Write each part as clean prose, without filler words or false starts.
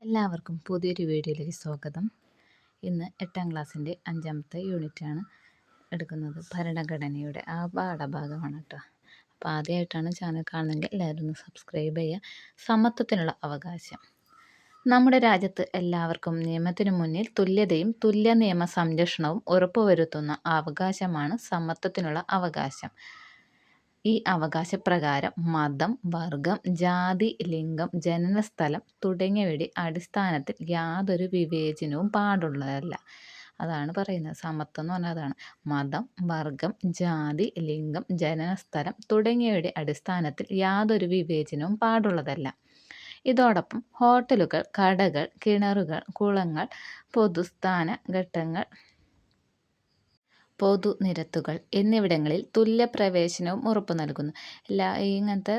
എല്ലാവർക്കും പുതിയൊരു വീഡിയോയിലേക്ക് സ്വാഗതം. ഇന്ന് 8ാം ക്ലാസ്സിൻ്റെ 5ാമത്തെ യൂണിറ്റാണ് എടുക്കുന്നത്. ഭരണഘടനയുടെ ആ പാഠഭാഗമാണ് കേട്ടോ. അപ്പോൾ ആദ്യമായിട്ടാണ് ചാനൽ കാണുന്നതെങ്കിൽ എല്ലാവരും ഒന്ന് സബ്സ്ക്രൈബ് ചെയ്യുക. സമത്വത്തിനുള്ള അവകാശം. നമ്മുടെ രാജ്യത്ത് എല്ലാവർക്കും നിയമത്തിനു മുന്നിൽ തുല്യതയും തുല്യ നിയമ സംരക്ഷണവും ഉറപ്പുവരുത്തുന്ന അവകാശമാണ് സമത്വത്തിനുള്ള അവകാശം. ഈ അവകാശപ്രകാരം മതം, വർഗം, ജാതി, ലിംഗം, ജനനസ്ഥലം തുടങ്ങിയവയുടെ അടിസ്ഥാനത്തിൽ യാതൊരു വിവേചനവും പാടുള്ളതല്ല. അതാണ് പറയുന്നത്. സമത്വം എന്ന് പറഞ്ഞാൽ അതാണ്. മതം, വർഗം, ജാതി, ലിംഗം, ജനനസ്ഥലം തുടങ്ങിയവയുടെ അടിസ്ഥാനത്തിൽ യാതൊരു വിവേചനവും പാടുള്ളതല്ല. ഇതോടൊപ്പം ഹോട്ടലുകൾ, കടകൾ, കിണറുകൾ, കുളങ്ങൾ, പൊതുസ്ഥാന ഘട്ടങ്ങൾ, പൊതുനിരത്തുകൾ എന്നിവിടങ്ങളിൽ തുല്യ പ്രവേശനവും ഉറപ്പു നൽകുന്നു. ഇങ്ങനത്തെ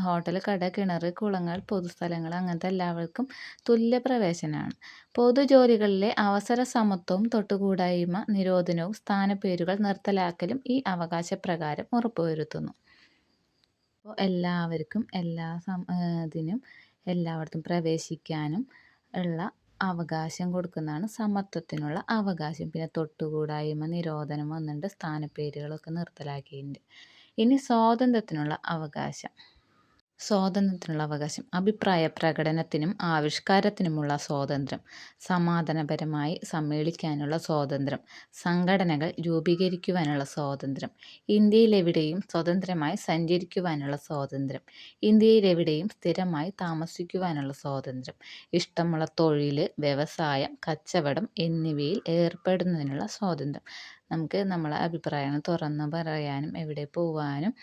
ഹോട്ടൽ, കട, കിണർ, കുളങ്ങൾ, പൊതുസ്ഥലങ്ങൾ അങ്ങനത്തെ എല്ലാവർക്കും തുല്യ പ്രവേശനമാണ്. പൊതുജോലികളിലെ അവസര സമത്വവും തൊട്ടുകൂടായ്മ നിരോധനവും സ്ഥാനപ്പേരുകൾ നിർത്തലാക്കലും ഈ അവകാശപ്രകാരം ഉറപ്പുവരുത്തുന്നു. അപ്പോൾ എല്ലാവർക്കും ഇതിനും എല്ലായിടത്തും പ്രവേശിക്കാനും ഉള്ള അവകാശം കൊടുക്കുന്നതാണ് സമത്വത്തിനുള്ള അവകാശം. പിന്നെ തൊട്ടുകൂടായ്മ നിരോധനം വന്നിട്ടുണ്ട്, സ്ഥാനപ്പേരുകളൊക്കെ നിർത്തലാക്കിയിട്ടുണ്ട്. ഇനി സ്വാതന്ത്ര്യത്തിനുള്ള അവകാശം. അഭിപ്രായ പ്രകടനത്തിനും ആവിഷ്കാരത്തിനുമുള്ള സ്വാതന്ത്ര്യം, സമാധാനപരമായി സമ്മേളിക്കാനുള്ള സ്വാതന്ത്ര്യം, സംഘടനകൾ രൂപീകരിക്കുവാനുള്ള സ്വാതന്ത്ര്യം, ഇന്ത്യയിലെവിടെയും സ്വതന്ത്രമായി സഞ്ചരിക്കുവാനുള്ള സ്വാതന്ത്ര്യം, ഇന്ത്യയിലെവിടെയും സ്ഥിരമായി താമസിക്കുവാനുള്ള സ്വാതന്ത്ര്യം, ഇഷ്ടമുള്ള തൊഴിൽ, വ്യവസായം, കച്ചവടം എന്നിവയിൽ ഏർപ്പെടുന്നതിനുള്ള സ്വാതന്ത്ര്യം. നമുക്ക് നമ്മളെ അഭിപ്രായങ്ങൾ തുറന്നു പറയാനും എവിടെ പോവാനും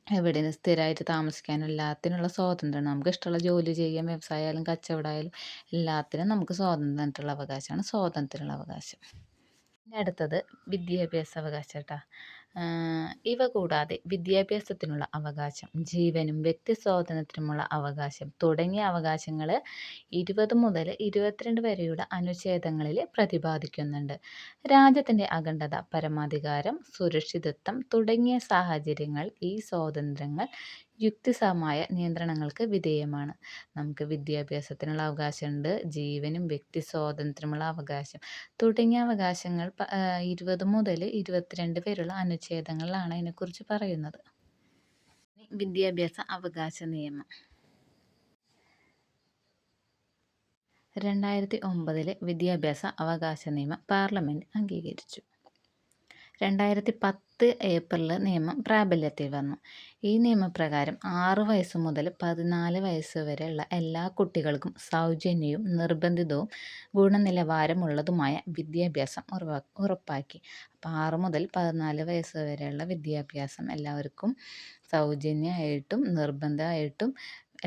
എവിടെ സ്ഥിരമായിട്ട് താമസിക്കാനും എല്ലാത്തിനുള്ള സ്വാതന്ത്ര്യമാണ്. നമുക്ക് ഇഷ്ടമുള്ള ജോലി ചെയ്യാം, വ്യവസായമായാലും കച്ചവടമായാലും എല്ലാത്തിനും നമുക്ക് സ്വാതന്ത്ര്യത്തിനുള്ള അവകാശമാണ് സ്വാതന്ത്ര്യത്തിനുള്ള അവകാശം. ഇനി അടുത്തത് വിദ്യാഭ്യാസ അവകാശം കേട്ടോ. ഇവ കൂടാതെ വിദ്യാഭ്യാസത്തിനുള്ള അവകാശം, ജീവനും വ്യക്തി സ്വാതന്ത്ര്യത്തിനുമുള്ള അവകാശം തുടങ്ങിയ അവകാശങ്ങൾ 20 മുതൽ 22 വരെയുള്ള അനുച്ഛേദങ്ങളിൽ പ്രതിപാദിക്കുന്നുണ്ട്. രാജ്യത്തിൻ്റെ അഖണ്ഡത, പരമാധികാരം, സുരക്ഷിതത്വം തുടങ്ങിയ സാഹചര്യങ്ങൾ ഈ സ്വാതന്ത്ര്യങ്ങൾ യുക്തിസഹമായ നിയന്ത്രണങ്ങൾക്ക് വിധേയമാണ്. നമുക്ക് വിദ്യാഭ്യാസത്തിനുള്ള അവകാശമുണ്ട്, ജീവനും വ്യക്തി സ്വാതന്ത്ര്യമുള്ള അവകാശം തുടങ്ങിയ അവകാശങ്ങൾ 20 മുതൽ 22 വരെയുള്ള അനുച്ഛേദങ്ങളിലാണ് അതിനെക്കുറിച്ച് പറയുന്നത്. വിദ്യാഭ്യാസ അവകാശ നിയമം 2009 വിദ്യാഭ്യാസ അവകാശ നിയമം പാർലമെൻറ്റ് അംഗീകരിച്ചു. 2010 ഏപ്രിലിൽ നിയമം പ്രാബല്യത്തിൽ വന്നു. ഈ നിയമപ്രകാരം 6 വയസ്സ് മുതൽ 14 വയസ്സ് വരെയുള്ള എല്ലാ കുട്ടികൾക്കും സൗജന്യവും നിർബന്ധിതവും ഗുണനിലവാരമുള്ളതുമായ വിദ്യാഭ്യാസം ഉറപ്പാക്കി. അപ്പോൾ 6 മുതൽ 14 വയസ്സ് വരെയുള്ള വിദ്യാഭ്യാസം എല്ലാവർക്കും സൗജന്യമായിട്ടും നിർബന്ധമായിട്ടും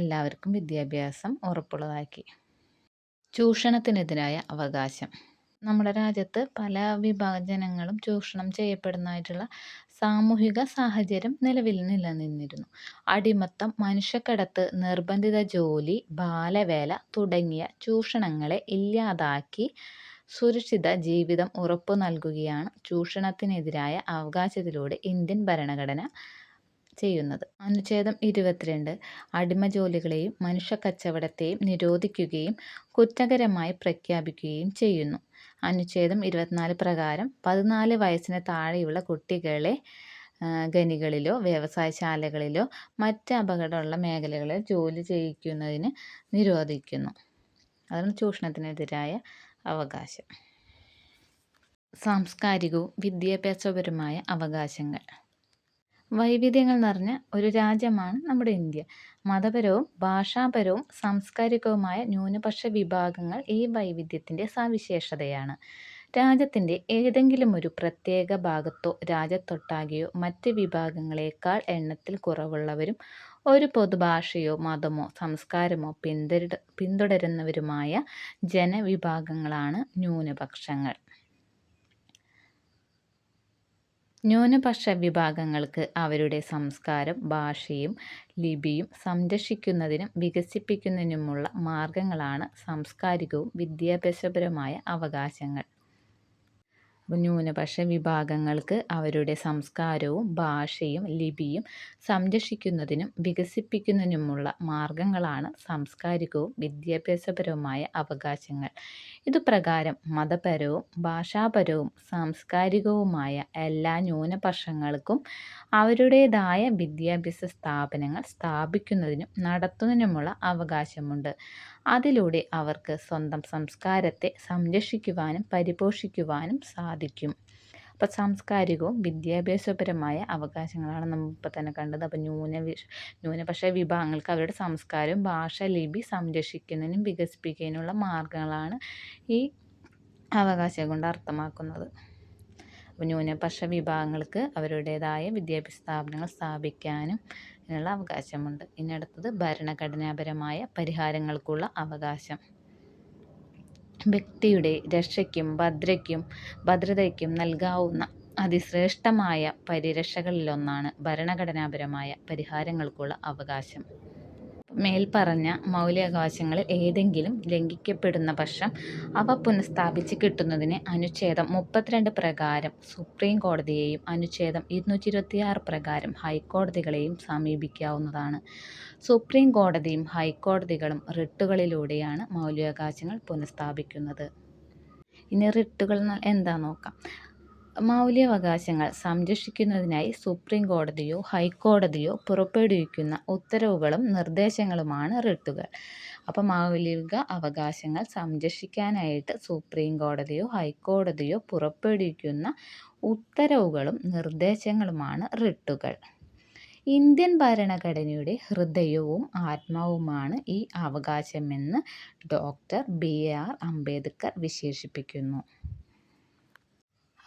എല്ലാവർക്കും വിദ്യാഭ്യാസം ഉറപ്പുള്ളതാക്കി. ചൂഷണത്തിനെതിരായ അവകാശം. നമ്മുടെ രാജ്യത്ത് പല വിഭാജനങ്ങളും ചൂഷണം ചെയ്യപ്പെടുന്നതായിട്ടുള്ള സാമൂഹിക സാഹചര്യം നിലനിന്നിരുന്നു. അടിമത്തം, മനുഷ്യക്കടത്ത്, നിർബന്ധിത ജോലി, ബാലവേല തുടങ്ങിയ ചൂഷണങ്ങളെ ഇല്ലാതാക്കി സുരക്ഷിത ജീവിതം ഉറപ്പു നൽകുകയാണ് ചൂഷണത്തിനെതിരായ അവകാശത്തിലൂടെ ഇന്ത്യൻ ഭരണഘടന ചെയ്യുന്നത്. അനുച്ഛേദം 22 അടിമജോലികളെയും മനുഷ്യക്കച്ചവടത്തെയും നിരോധിക്കുകയും കുറ്റകരമായി പ്രഖ്യാപിക്കുകയും ചെയ്യുന്നു. അനുച്ഛേദം 24 പ്രകാരം 14 വയസ്സിന് താഴെയുള്ള കുട്ടികളെ ഖനികളിലോ വ്യവസായശാലകളിലോ മറ്റ് അപകടമുള്ള മേഖലകളിൽ ജോലി ചെയ്യിക്കുന്നതിന് നിരോധിക്കുന്നു. അതാണ് ചൂഷണത്തിനെതിരായ അവകാശം. സാംസ്കാരികവും വിദ്യാഭ്യാസപരമായ അവകാശങ്ങൾ. വൈവിധ്യങ്ങൾ നിറഞ്ഞ ഒരു രാജ്യമാണ് നമ്മുടെ ഇന്ത്യ. മതപരവും ഭാഷാപരവും സാംസ്കാരികവുമായ ന്യൂനപക്ഷ വിഭാഗങ്ങൾ ഈ വൈവിധ്യത്തിൻ്റെ സവിശേഷതയാണ്. രാജ്യത്തിൻ്റെ ഏതെങ്കിലും ഒരു പ്രത്യേക ഭാഗത്തോ രാജ്യത്തൊട്ടാകെയോ മറ്റ് വിഭാഗങ്ങളെക്കാൾ എണ്ണത്തിൽ കുറവുള്ളവരും ഒരു പൊതുഭാഷയോ മതമോ സംസ്കാരമോ പിന്തുടരുന്നവരുമായ ജനവിഭാഗങ്ങളാണ് ന്യൂനപക്ഷങ്ങൾ. ന്യൂനപക്ഷ വിഭാഗങ്ങൾക്ക് അവരുടെ സംസ്കാരം, ഭാഷയും ലിപിയും സംരക്ഷിക്കുന്നതിനും വികസിപ്പിക്കുന്നതിനുമുള്ള മാർഗങ്ങളാണ് സാംസ്കാരികവും വിദ്യാഭ്യാസപരമായ അവകാശങ്ങൾ. ന്യൂനപക്ഷ വിഭാഗങ്ങൾക്ക് അവരുടെ സംസ്കാരവും ഭാഷയും ലിപിയും സംരക്ഷിക്കുന്നതിനും വികസിപ്പിക്കുന്നതിനുമുള്ള മാർഗങ്ങളാണ് സാംസ്കാരികവും വിദ്യാഭ്യാസപരവുമായ അവകാശങ്ങൾ. ഇതുപ്രകാരം മതപരവും ഭാഷാപരവും സാംസ്കാരികവുമായ എല്ലാ ന്യൂനപക്ഷങ്ങൾക്കും അവരുടേതായ വിദ്യാഭ്യാസ സ്ഥാപനങ്ങൾ സ്ഥാപിക്കുന്നതിനും നടത്തുന്നതിനുമുള്ള അവകാശമുണ്ട്. അതിലൂടെ അവർക്ക് സ്വന്തം സംസ്കാരത്തെ സംരക്ഷിക്കുവാനും പരിപോഷിക്കുവാനും സാധിക്കും. അപ്പോൾ സാംസ്കാരികവും വിദ്യാഭ്യാസപരമായ അവകാശങ്ങളാണ് നമ്മൾ ഇപ്പോൾ തന്നെ കണ്ടത്. അപ്പോൾ ന്യൂനപക്ഷ വിഭാഗങ്ങൾക്ക് അവരുടെ സംസ്കാരവും ഭാഷ ലിപി സംരക്ഷിക്കുന്നതിനും വികസിപ്പിക്കുന്നതിനുള്ള മാർഗങ്ങളാണ് ഈ അവകാശം കൊണ്ട് അർത്ഥമാക്കുന്നത്. അപ്പോൾ ന്യൂനപക്ഷ വിഭാഗങ്ങൾക്ക് അവരുടേതായ വിദ്യാഭ്യാസ സ്ഥാപനങ്ങൾ സ്ഥാപിക്കാനും ഉള്ള അവകാശമുണ്ട്. ഇനി അടുത്തത് ഭരണഘടനാപരമായ പരിഹാരങ്ങൾക്കുള്ള അവകാശം. വ്യക്തിയുടെ രക്ഷയ്ക്കും ഭദ്രതയ്ക്കും നൽകാവുന്ന അതിശ്രേഷ്ഠമായ പരിരക്ഷകളിലൊന്നാണ് ഭരണഘടനാപരമായ പരിഹാരങ്ങൾക്കുള്ള അവകാശം. മേൽപ്പറഞ്ഞ മൗലികാവകാശങ്ങളിൽ ഏതെങ്കിലും ലംഘിക്കപ്പെടുന്ന പക്ഷം അവ പുനഃസ്ഥാപിച്ച് കിട്ടുന്നതിന് അനുച്ഛേദം 32 പ്രകാരം സുപ്രീം കോടതിയെയും അനുച്ഛേദം 226 പ്രകാരം ഹൈക്കോടതികളെയും സമീപിക്കാവുന്നതാണ്. സുപ്രീം കോടതിയും ഹൈക്കോടതികളും റിട്ടുകളിലൂടെയാണ് മൗലികാവകാശങ്ങൾ പുനഃസ്ഥാപിക്കുന്നത്. ഇനി റിട്ടുകൾ എന്താ നോക്കാം. മൗലികാവകാശങ്ങൾ സംരക്ഷിക്കുന്നതിനായി സുപ്രീം കോടതിയോ ഹൈക്കോടതിയോ പുറപ്പെടുവിക്കുന്ന ഉത്തരവുകളും നിർദ്ദേശങ്ങളുമാണ് റിട്ടുകൾ. അപ്പോൾ മൗലിക അവകാശങ്ങൾ സംരക്ഷിക്കാനായിട്ട് സുപ്രീം കോടതിയോ ഹൈക്കോടതിയോ പുറപ്പെടുവിക്കുന്ന ഉത്തരവുകളും നിർദ്ദേശങ്ങളുമാണ് റിട്ടുകൾ. ഇന്ത്യൻ ഭരണഘടനയുടെ ഹൃദയവും ആത്മാവുമാണ് ഈ അവകാശമെന്ന് ഡോക്ടർ BR അംബേദ്കർ വിശേഷിപ്പിക്കുന്നു.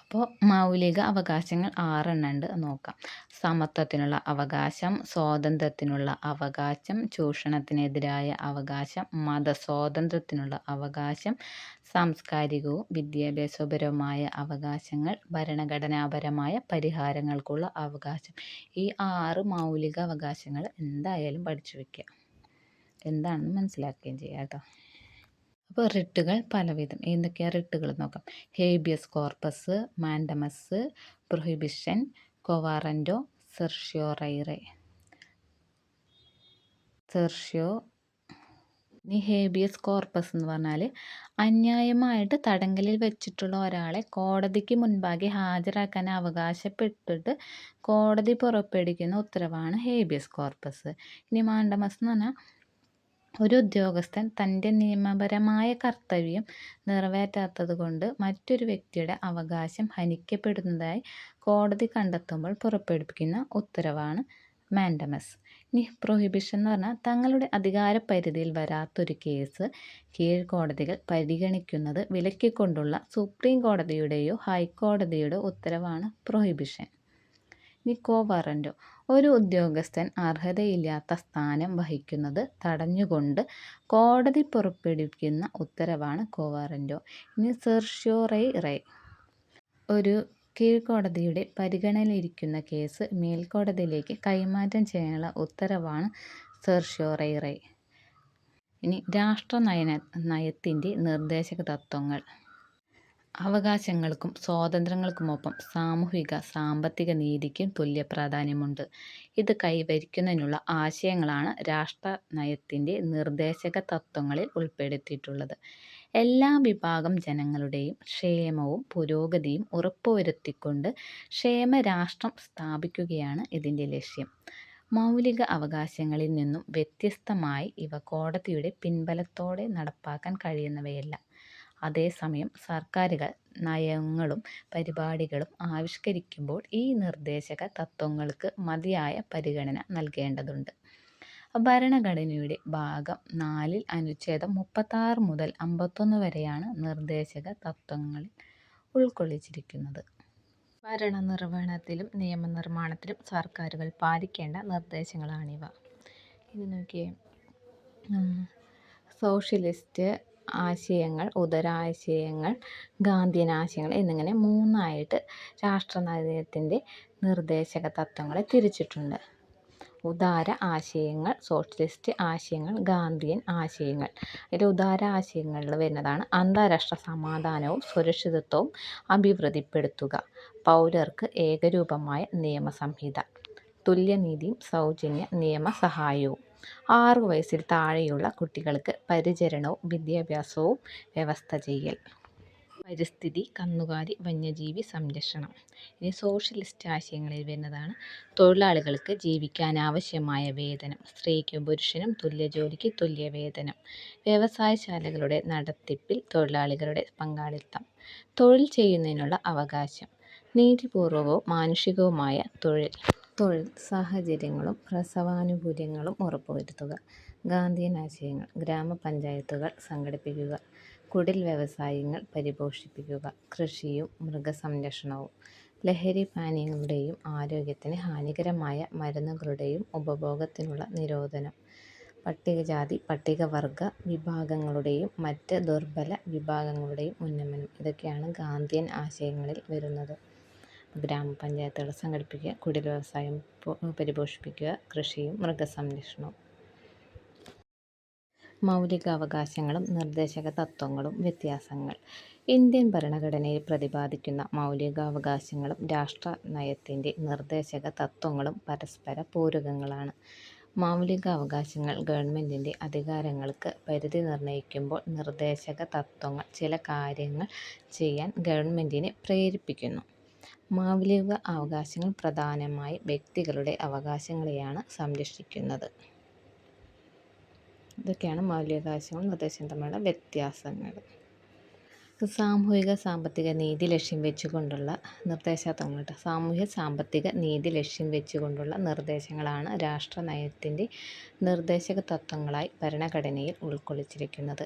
അപ്പോൾ മൗലിക അവകാശങ്ങൾ 6 ഉണ്ട്, നോക്കാം. സമത്വത്തിനുള്ള അവകാശം, സ്വാതന്ത്ര്യത്തിനുള്ള അവകാശം, ചൂഷണത്തിനെതിരായ അവകാശം, മതസ്വാതന്ത്ര്യത്തിനുള്ള അവകാശം, സാംസ്കാരികവും വിദ്യാഭ്യാസപരവുമായ അവകാശങ്ങൾ, ഭരണഘടനാപരമായ പരിഹാരങ്ങൾക്കുള്ള അവകാശം. ഈ 6 മൗലിക അവകാശങ്ങൾ എന്തായാലും പഠിച്ചു വയ്ക്കുക, എന്താണെന്ന് മനസ്സിലാക്കുകയും ചെയ്യുക കേട്ടോ. അപ്പോൾ റിട്ടുകൾ പലവിധം. എന്തൊക്കെയാണ് റിട്ടുകൾ നോക്കാം. Habeas corpus, mandamus, prohibition, quo warranto, certiorari. ഇനി ഹേബിയസ് കോർപ്പസ് എന്ന് പറഞ്ഞാൽ അന്യായമായിട്ട് തടങ്കലിൽ വെച്ചിട്ടുള്ള ഒരാളെ കോടതിക്ക് മുൻപാകെ ഹാജരാക്കാൻ അവകാശപ്പെട്ടിട്ട് കോടതി പുറപ്പെടുവിക്കുന്ന ഉത്തരവാണ് ഹേബിയസ് കോർപ്പസ്. ഇനി മാൻഡമസ് എന്ന് പറഞ്ഞാൽ ഒരു ഉദ്യോഗസ്ഥൻ തൻ്റെ നിയമപരമായ കർത്തവ്യം നിറവേറ്റാത്തത് കൊണ്ട് മറ്റൊരു വ്യക്തിയുടെ അവകാശം ഹനിക്കപ്പെടുന്നതായി കോടതി കണ്ടെത്തുമ്പോൾ പുറപ്പെടുവിക്കുന്ന ഉത്തരവാണ് മാൻഡമസ്. ഇനി പ്രൊഹിബിഷൻ എന്ന് പറഞ്ഞാൽ തങ്ങളുടെ അധികാരപരിധിയിൽ വരാത്തൊരു കേസ് കീഴ്ക്കോടതികൾ പരിഗണിക്കുന്നത് വിലക്കിക്കൊണ്ടുള്ള സുപ്രീം കോടതിയുടെയോ ഹൈക്കോടതിയുടെ ഉത്തരവാണ് പ്രൊഹിബിഷൻ. ഇനി കോവാറൻറ്റോ, ഒരു ഉദ്യോഗസ്ഥൻ അർഹതയില്ലാത്ത സ്ഥാനം വഹിക്കുന്നത് തടഞ്ഞുകൊണ്ട് കോടതി പുറപ്പെടുവിക്കുന്ന ഉത്തരവാണ് കോവാറൻറ്റോ. ഇനി സെർഷ്യോറൈറെ, ഒരു കീഴ്ക്കോടതിയുടെ പരിഗണനയിലിരിക്കുന്ന കേസ് മേൽക്കോടതിയിലേക്ക് കൈമാറ്റം ചെയ്യാനുള്ള ഉത്തരവാണ് സെർഷ്യോറൈറെ. ഇനി നയത്തിൻ്റെ നിർദ്ദേശക തത്വങ്ങൾ. അവകാശങ്ങൾക്കും സ്വാതന്ത്ര്യങ്ങൾക്കുമൊപ്പം സാമൂഹിക സാമ്പത്തിക നീതിക്കും തുല്യ പ്രാധാന്യമുണ്ട്. ഇത് കൈവരിക്കുന്നതിനുള്ള ആശയങ്ങളാണ് രാഷ്ട്രനയത്തിൻ്റെ നിർദ്ദേശക തത്വങ്ങളിൽ ഉൾപ്പെടുത്തിയിട്ടുള്ളത്. എല്ലാ വിഭാഗം ജനങ്ങളുടെയും ക്ഷേമവും പുരോഗതിയും ഉറപ്പുവരുത്തിക്കൊണ്ട് ക്ഷേമരാഷ്ട്രം സ്ഥാപിക്കുകയാണ് ഇതിൻ്റെ ലക്ഷ്യം. മൗലിക അവകാശങ്ങളിൽ നിന്നും വ്യത്യസ്തമായി ഇവ കോടതിയുടെ പിൻബലത്തോടെ നടപ്പാക്കാൻ കഴിയുന്നവയല്ല. അതേസമയം സർക്കാരുകൾ നയങ്ങളും പരിപാടികളും ആവിഷ്കരിക്കുമ്പോൾ ഈ നിർദ്ദേശക തത്വങ്ങൾക്ക് മതിയായ പരിഗണന നൽകേണ്ടതുണ്ട്. ഭരണഘടനയുടെ ഭാഗം 4 അനുച്ഛേദം 36 മുതൽ 51 വരെയാണ് നിർദ്ദേശക തത്വങ്ങളിൽ ഉൾക്കൊള്ളിച്ചിരിക്കുന്നത്. ഭരണനിർവഹണത്തിലും നിയമനിർമ്മാണത്തിലും സർക്കാരുകൾ പാലിക്കേണ്ട നിർദ്ദേശങ്ങളാണിവ. ഇത് നോക്കിയേ. സോഷ്യലിസ്റ്റ് ആശയങ്ങൾ, ഉദാരാശയങ്ങൾ, ഗാന്ധിയൻ ആശയങ്ങൾ എന്നിങ്ങനെ 3 രാഷ്ട്രനയത്തിൻ്റെ നിർദ്ദേശക തത്വങ്ങളെ തിരിച്ചിട്ടുണ്ട്. ഉദാര ആശയങ്ങൾ, സോഷ്യലിസ്റ്റ് ആശയങ്ങൾ, ഗാന്ധിയൻ ആശയങ്ങൾ. അതിൽ ഉദാര ആശയങ്ങളിൽ വരുന്നതാണ് അന്താരാഷ്ട്ര സമാധാനവും സുരക്ഷിതത്വവും അഭിവൃദ്ധിപ്പെടുത്തുക, പൗരർക്ക് ഏകരൂപമായ നിയമസംഹിത, തുല്യനീതിയും സൗജന്യ നിയമസഹായവും, 6 വയസ്സിൽ താഴെയുള്ള കുട്ടികൾക്ക് പരിചരണവും വിദ്യാഭ്യാസവും വ്യവസ്ഥ ചെയ്യൽ, പരിസ്ഥിതി, കന്നുകാലി, വന്യജീവി സംരക്ഷണം. ഇനി സോഷ്യലിസ്റ്റ് ആശയങ്ങളിൽ വരുന്നതാണ് തൊഴിലാളികൾക്ക് ജീവിക്കാനാവശ്യമായ വേതനം, സ്ത്രീക്കും പുരുഷനും തുല്യ ജോലിക്ക് തുല്യ വേതനം, വ്യവസായശാലകളുടെ നടത്തിപ്പിൽ തൊഴിലാളികളുടെ പങ്കാളിത്തം, തൊഴിൽ ചെയ്യുന്നതിനുള്ള അവകാശം, നീതിപൂർവവും മാനുഷികവുമായ തൊഴിൽ സാഹചര്യങ്ങളും പ്രസവാനുകൂല്യങ്ങളും ഉറപ്പുവരുത്തുക. ഗാന്ധിയൻ ആശയങ്ങൾ: ഗ്രാമപഞ്ചായത്തുകൾ സംഘടിപ്പിക്കുക, കുടിൽ വ്യവസായങ്ങൾ പരിപോഷിപ്പിക്കുക, കൃഷിയും മൃഗസംരക്ഷണവും, ലഹരി പാനീയങ്ങളുടെയും ആരോഗ്യത്തിന് ഹാനികരമായ മരുന്നുകളുടെയും ഉപഭോഗത്തിനുള്ള നിരോധനം, പട്ടികജാതി പട്ടികവർഗ വിഭാഗങ്ങളുടെയും മറ്റ് ദുർബല വിഭാഗങ്ങളുടെയും ഉന്നമനം. ഇതൊക്കെയാണ് ഗാന്ധിയൻ ആശയങ്ങളിൽ വരുന്നത്. ഗ്രാമപഞ്ചായത്തുകൾ സംഘടിപ്പിക്കുക, കുടിൽ വ്യവസായം പരിപോഷിപ്പിക്കുക, കൃഷിയും മൃഗസംരക്ഷണവും. മൗലികാവകാശങ്ങളും നിർദ്ദേശക തത്വങ്ങളും വ്യത്യാസങ്ങൾ. ഇന്ത്യൻ ഭരണഘടനയിൽ പ്രതിപാദിക്കുന്ന മൗലികാവകാശങ്ങളും രാഷ്ട്ര നയത്തിൻ്റെ നിർദ്ദേശക തത്വങ്ങളും പരസ്പര പൂരകങ്ങളാണ്. മൗലികാവകാശങ്ങൾ ഗവൺമെൻറ്റിൻ്റെ അധികാരങ്ങൾക്ക് പരിധി നിർണ്ണയിക്കുമ്പോൾ നിർദ്ദേശക തത്വങ്ങൾ ചില കാര്യങ്ങൾ ചെയ്യാൻ ഗവൺമെൻറ്റിനെ പ്രേരിപ്പിക്കുന്നു. മൗലിക അവകാശങ്ങൾ പ്രധാനമായും വ്യക്തികളുടെ അവകാശങ്ങളെയാണ് സംരക്ഷിക്കുന്നത്. ഇതൊക്കെയാണ് മൗലികാവകാശങ്ങളും നിർദ്ദേശവും തമ്മിലുള്ള വ്യത്യാസങ്ങൾ. സാമൂഹിക സാമ്പത്തിക നീതി ലക്ഷ്യം വെച്ചുകൊണ്ടുള്ള നിർദ്ദേശങ്ങൾ. സാമൂഹ്യ സാമ്പത്തിക നീതി ലക്ഷ്യം വെച്ചുകൊണ്ടുള്ള നിർദ്ദേശങ്ങളാണ് രാഷ്ട്ര നയത്തിൻ്റെ നിർദ്ദേശക തത്വങ്ങളായി ഭരണഘടനയിൽ ഉൾക്കൊള്ളിച്ചിരിക്കുന്നത്.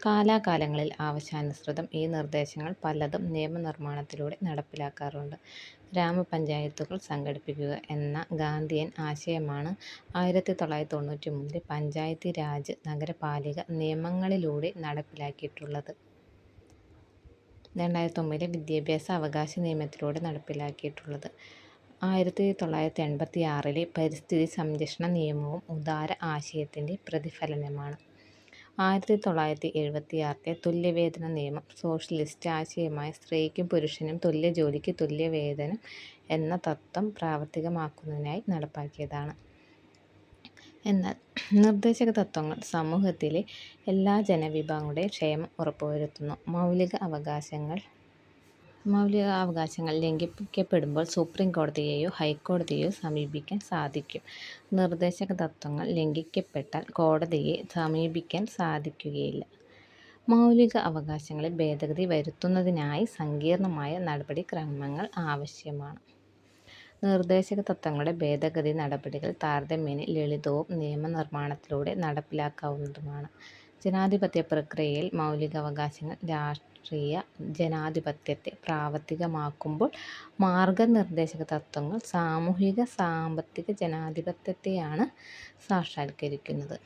കാലാകാലങ്ങളിൽ ആവശ്യാനുസൃതം ഈ നിർദ്ദേശങ്ങൾ പലതും നിയമനിർമ്മാണത്തിലൂടെ നടപ്പിലാക്കാറുണ്ട്. ഗ്രാമപഞ്ചായത്തുകൾ സംഘടിപ്പിക്കുക എന്ന ഗാന്ധിയൻ ആശയമാണ് 1993 പഞ്ചായത്തി രാജ് നഗരപാലിക നിയമങ്ങളിലൂടെ നടപ്പിലാക്കിയിട്ടുള്ളത്. 2009 വിദ്യാഭ്യാസ അവകാശ നിയമത്തിലൂടെ നടപ്പിലാക്കിയിട്ടുള്ളത്. 1986 പരിസ്ഥിതി സംരക്ഷണ നിയമവും ഉദാര ആശയത്തിൻ്റെ പ്രതിഫലനമാണ്. 1976 തുല്യവേതന നിയമം സോഷ്യലിസ്റ്റ് ആശയമായ സ്ത്രീക്കും പുരുഷനും തുല്യ ജോലിക്ക് തുല്യ വേതനം എന്ന തത്വം പ്രാവർത്തികമാക്കുന്നതിനായി നടപ്പാക്കിയതാണ്. എന്നാൽ നിർദ്ദേശക തത്വങ്ങൾ സമൂഹത്തിലെ എല്ലാ ജനവിഭാഗങ്ങളുടെയും ക്ഷേമം ഉറപ്പുവരുത്തുന്നു. മൗലിക അവകാശങ്ങൾ ലംഘിക്കപ്പെടുമ്പോൾ സുപ്രീം കോടതിയെയോ ഹൈക്കോടതിയെയോ സമീപിക്കാൻ സാധിക്കും. നിർദ്ദേശക തത്വങ്ങൾ ലംഘിക്കപ്പെട്ടാൽ കോടതിയെ സമീപിക്കാൻ സാധിക്കുകയില്ല. മൗലിക അവകാശങ്ങളിൽ ഭേദഗതി വരുത്തുന്നതിനായി സങ്കീർണമായ നടപടിക്രമങ്ങൾ ആവശ്യമാണ്. നിർദ്ദേശക തത്വങ്ങളുടെ ഭേദഗതി നടപടികൾ താരതമ്യേന ലളിതവും നിയമനിർമ്മാണത്തിലൂടെ നടപ്പിലാക്കാവുന്നതുമാണ്. ജനാധിപത്യ പ്രക്രിയയിൽ മൗലികാവകാശങ്ങൾ രാഷ്ട്രീയ ജനാധിപത്യത്തെ പ്രാവർത്തികമാക്കുമ്പോൾ മാർഗനിർദ്ദേശക തത്വങ്ങൾ സാമൂഹിക സാമ്പത്തിക ജനാധിപത്യത്തെയാണ് സാക്ഷാത്കരിക്കുന്നത്.